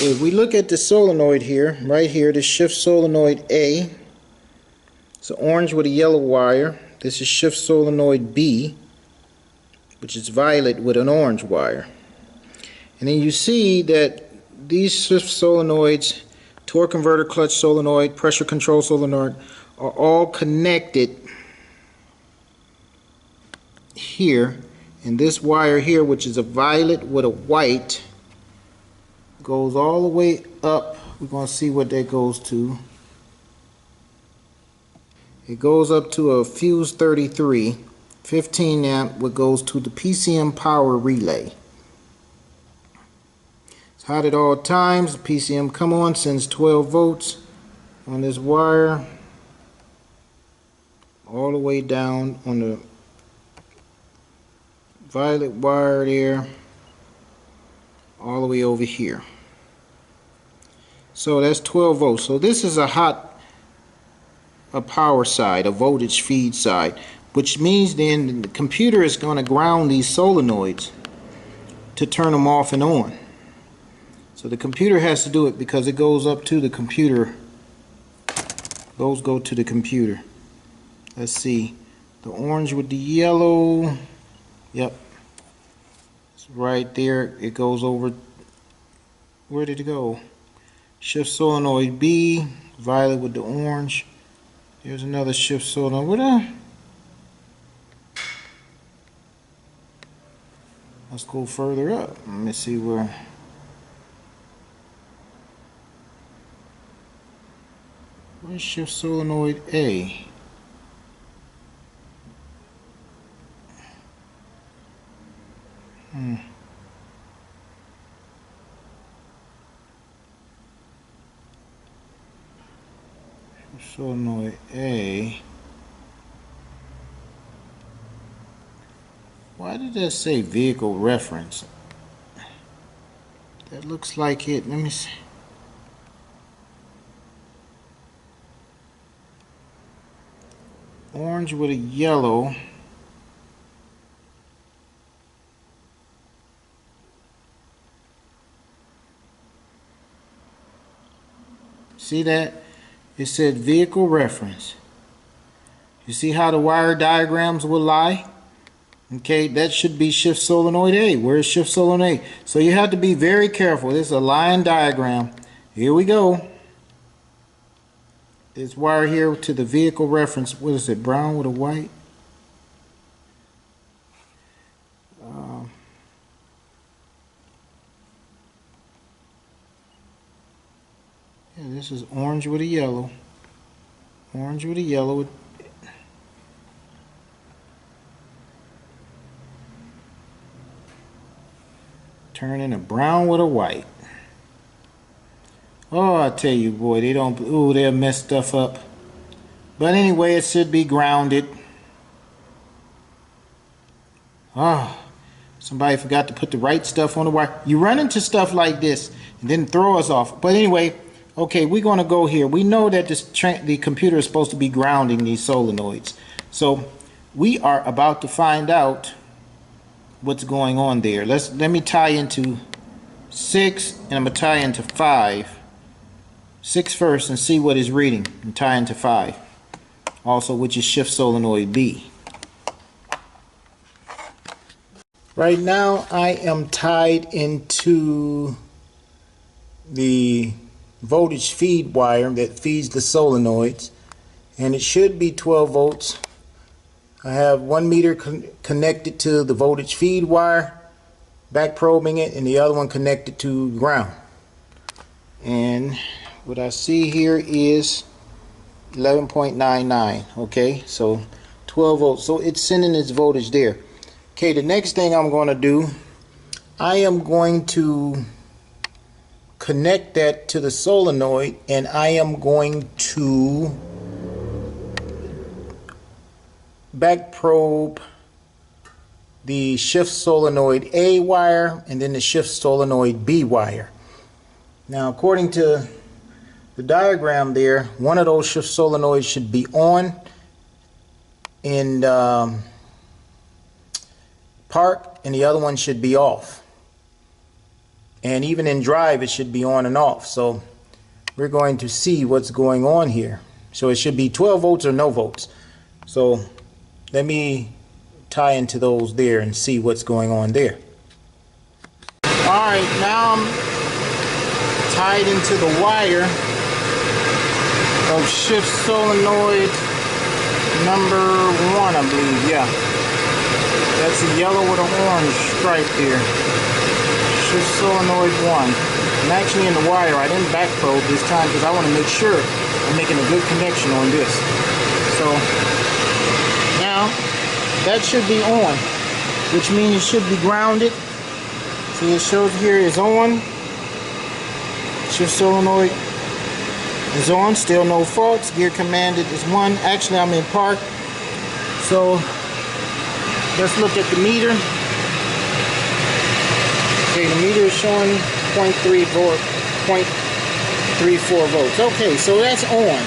If we look at the solenoid here, right here, the shift solenoid A, it's orange with a yellow wire. This is shift solenoid B, which is violet with an orange wire. And then you see that these shift solenoids, torque converter, clutch solenoid, pressure control solenoid, are all connected here. And this wire here, which is a violet with a white, goes all the way up. We're going to see what that goes to. It goes up to a fuse 33, 15 amp, what goes to the PCM power relay. It's hot at all times. The PCM come on, sends 12 volts on this wire all the way down on the violet wire there, all the way over here. So that's 12 volts. So this is a power side, a voltage feed side, which means then the computer is going to ground these solenoids to turn them off and on. So the computer has to do it because it goes up to the computer. Those go to the computer. Let's see. The orange with the yellow. Yep. It's right there. It goes over. Where did it go? Shift solenoid B. Violet with the orange. Here's another shift solenoid. Let's go further up. Let me see where. Where's shift solenoid A? Solenoid A. Why did that say vehicle reference? That looks like it. Let me see. Orange with a yellow. See that? It said vehicle reference. You see how the wire diagrams will lie? Okay, that should be shift solenoid A. Where's shift solenoid A? So you have to be very careful. This is a line diagram. Here we go. This wire here to the vehicle reference. What is it? Brown with a white? Yeah, this is orange with a yellow. Orange with a yellow. Turning a brown with a white. Oh, I tell you, boy, they don't. Ooh, they'll mess stuff up. But anyway, it should be grounded. Oh, somebody forgot to put the right stuff on the wire. You run into stuff like this and then throw us off. But anyway, okay, we're going to go here. We know that the computer is supposed to be grounding these solenoids. So we are about to find out what's going on there. Let me tie into 6 and I'm going to tie into 5. 6 first and see what is reading and tie into 5. Also, which is shift solenoid B. Right now I am tied into the voltage feed wire that feeds the solenoids, and it should be 12 volts. I have 1 meter connected to the voltage feed wire, back probing it, and the other one connected to ground. And what I see here is 11.99. okay, so 12 volts, so it's sending its voltage there. Okay, the next thing I'm going to do, I am going to connect that to the solenoid, and I am going to back probe the shift solenoid A wire and then the shift solenoid B wire. Now, according to the diagram there, one of those shift solenoids should be on in park and the other one should be off. and even in drive it should be on and off. So we're going to see what's going on here. So it should be 12 volts or no volts. So let me tie into those there and see what's going on there. Alright, now I'm tied into the wire of shift solenoid number 1, I believe. Yeah, that's a yellow with an orange stripe here. Shift solenoid 1. I'm actually in the wire. I didn't back probe this time because I want to make sure I'm making a good connection on this. So now that should be on, which means it should be grounded. See, it shows here is on. Shift solenoid is on, still no faults. Gear commanded is 1. Actually, I'm in park. So let's look at the meter. Okay, the meter is showing 0.3 volt, 0.34 volts. Okay, so that's on.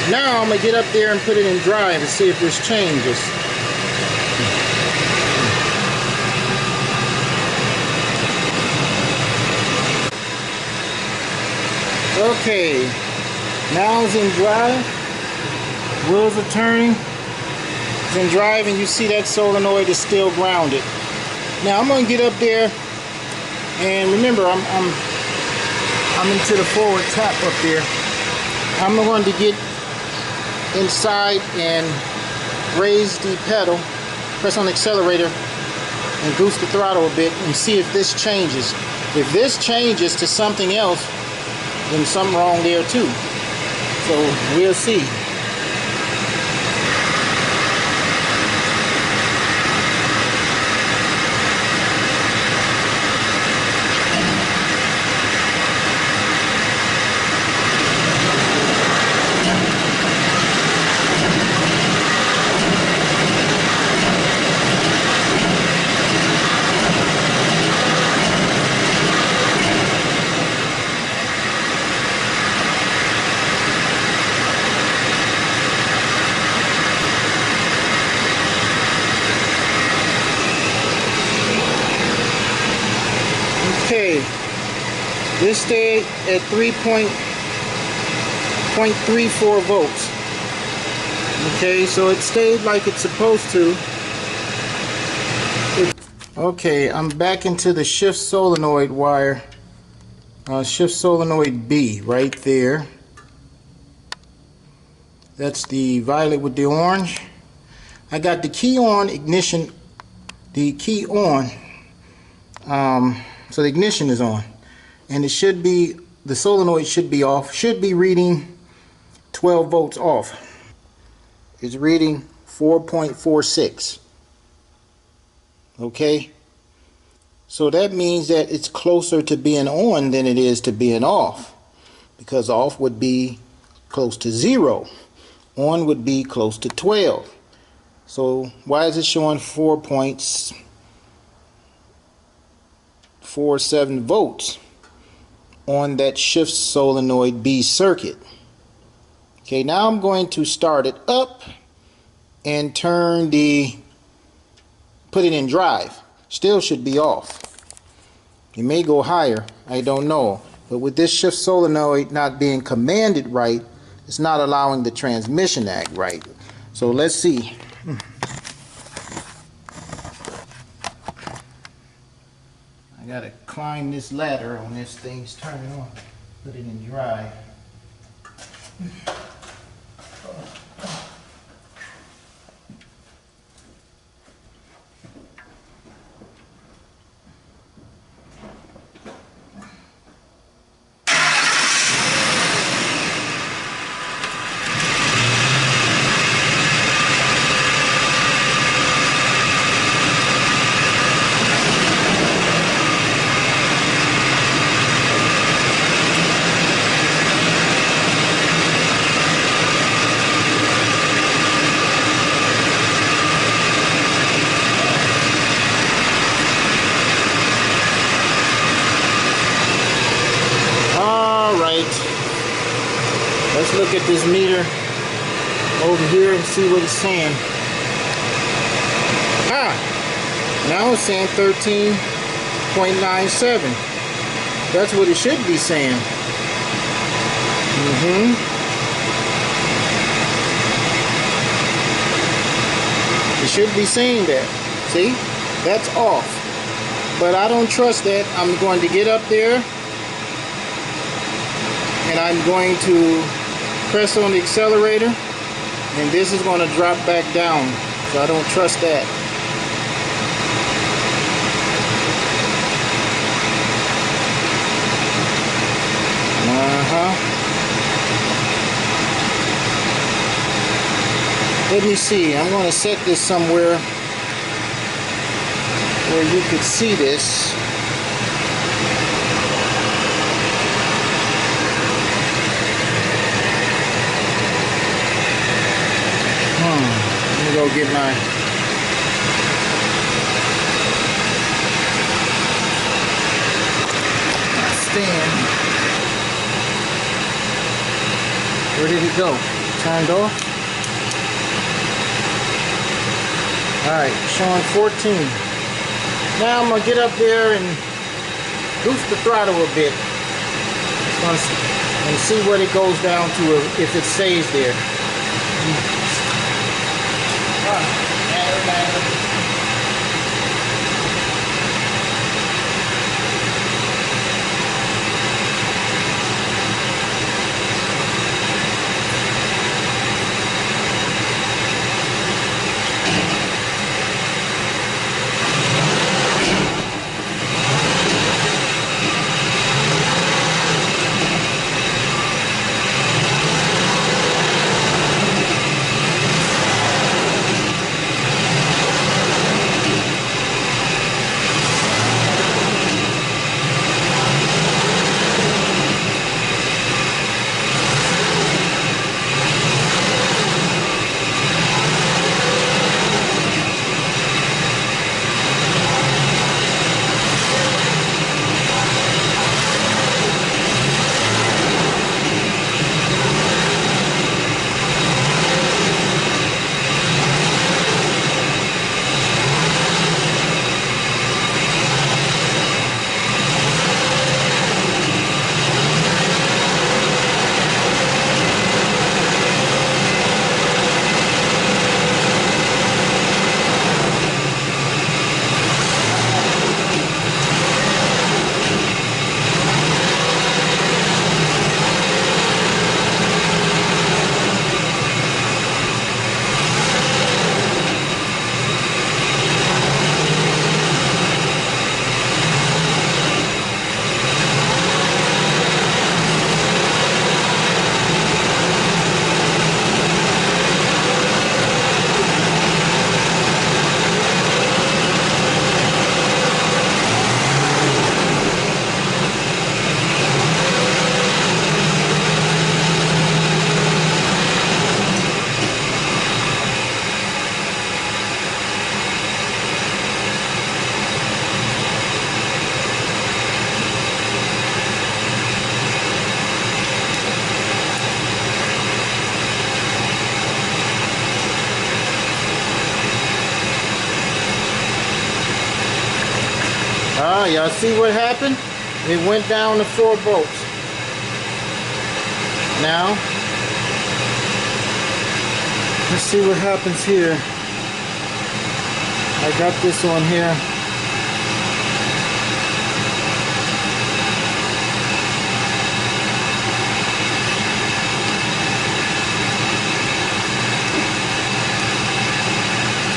Now I'm gonna get up there and put it in drive and see if this changes. Okay, now it's in drive. Wheels are turning. It's in drive, and you see that solenoid is still grounded. Now I'm gonna get up there, and remember I'm into the forward tap up there. I'm going to get inside and raise the pedal, press on the accelerator, and boost the throttle a bit, and see if this changes. If this changes to something else, then something wrong there too. So we'll see. Okay, this stayed at 3.34 volts. Okay, so it stayed like it's supposed to. Okay, I'm back into the shift solenoid wire. Shift solenoid B right there. That's the violet with the orange. I got the key on, ignition, the key on. So the ignition is on, and it should be, the solenoid should be off, should be reading 12 volts off. It's reading 4.46. Okay, so that means that it's closer to being on than it is to being off, because off would be close to 0, on would be close to 12. So why is it showing 4.47 volts on that shift solenoid B circuit? Okay, now I'm going to start it up and turn put it in drive. Still should be off. It may go higher, I don't know, but with this shift solenoid not being commanded right, it's not allowing the transmission to act right. So let's see. I gotta climb this ladder when this thing's turning on. Put it in drive. Let's look at this meter over here and see what it's saying. Now it's saying 13.97. That's what it should be saying. It should be saying that. See? That's off. But I don't trust that. I'm going to get up there and I'm going to press on the accelerator, and this is going to drop back down. So I don't trust that. Let me see. I'm going to set this somewhere where you could see this. Let me go get my stand. Where did it go? Turned off? Alright, showing 14. Now I'm going to get up there and boost the throttle a bit. And see what it goes down to if it stays there. Y'all see what happened? It went down to 4 volts. Now, let's see what happens here. I got this on here.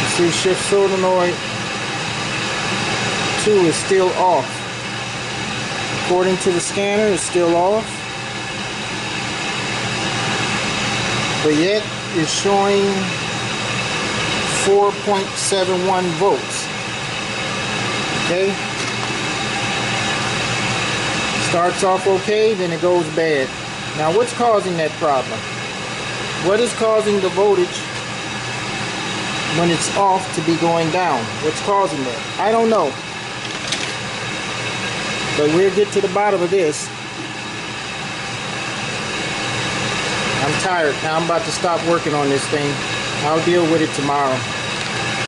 You see, shift solenoid 2 is still off. According to the scanner, it's still off. But yet, it's showing 4.71 volts. Okay? Starts off okay, then it goes bad. Now, what's causing that problem? What is causing the voltage when it's off to be going down? What's causing that? I don't know. But we'll get to the bottom of this. I'm tired. Now I'm about to stop working on this thing. I'll deal with it tomorrow.